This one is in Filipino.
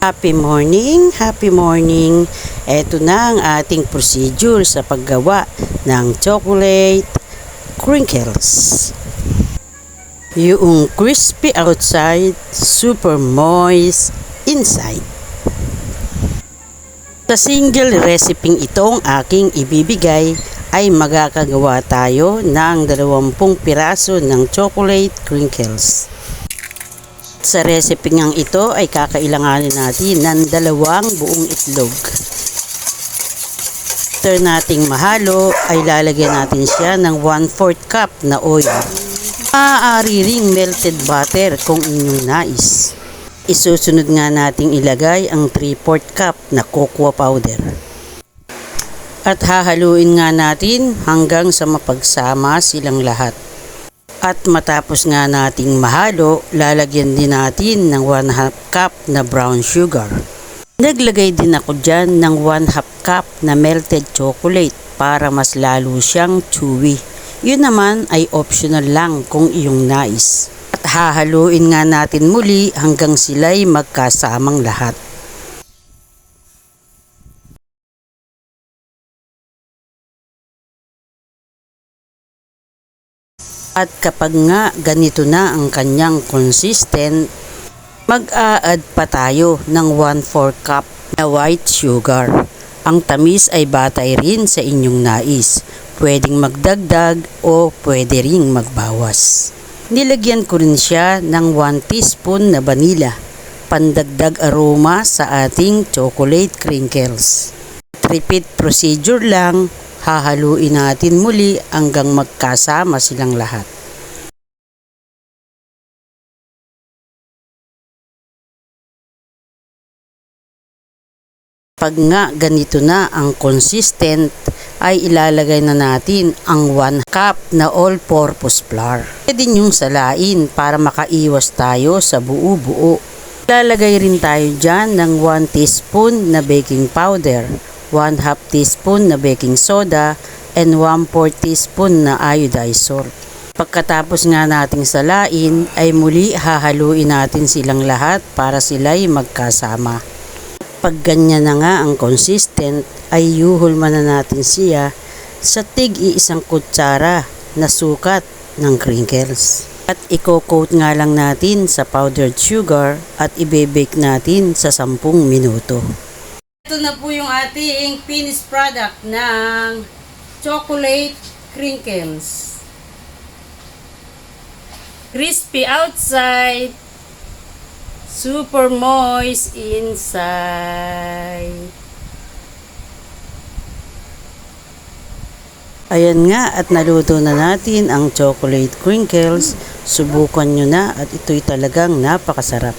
Happy morning, happy morning. Ito na ang ating procedure sa paggawa ng chocolate crinkles. Yung crispy outside, super moist inside. Sa single recipe itong aking ibibigay ay magkakagawa tayo ng 20 piraso ng chocolate crinkles. Sa recipe ngang ito ay kakailanganin natin ng 2 buong itlog. After nating mahalo ay lalagyan natin siya ng 1/4 cup na oil. Maaari ring melted butter kung inyong nais. Isusunod nga nating ilagay ang 3/4 cup na cocoa powder. At hahaluin nga natin hanggang sa mapagsama silang lahat. At matapos nga nating mahalo, lalagyan din natin ng 1/2 cup na brown sugar. Naglagay din ako dyan ng 1/2 cup na melted chocolate para mas lalo siyang chewy. Yun naman ay optional lang kung iyong nais. At hahaluin nga natin muli hanggang sila'y magkasamang lahat. At kapag nga ganito na ang kanyang consistent, mag-a-add pa tayo ng 1/4 cup na white sugar. Ang tamis ay batay rin sa inyong nais. Pwedeng magdagdag o pwede ring magbawas. Nilagyan ko rin siya ng 1 teaspoon na vanilla, pandagdag aroma sa ating chocolate crinkles. Repeat procedure lang. Hahaluin natin muli hanggang magkasama silang lahat. Pag nga ganito na ang consistent, ay ilalagay na natin ang 1 cup na all-purpose flour. Pwede nyong salain para makaiwas tayo sa buo-buo. Ilalagay rin tayo dyan ng 1 teaspoon na baking powder, 1/2 teaspoon na baking soda, and 1/4 teaspoon na iodized salt. Pagkatapos nga nating salain, ay muli hahaluin natin silang lahat para sila'y magkasama. Pag ganyan na nga ang consistent, ay yuhulman na natin siya sa tig-iisang kutsara na sukat ng crinkles. At i-coat nga lang natin sa powdered sugar at i-bake natin sa 10 minuto. Ito na po yung ating finished product ng chocolate crinkles. Crispy outside, super moist inside. Ayan nga, at naluto na natin ang chocolate crinkles. Subukan nyo na at ito'y talagang napakasarap.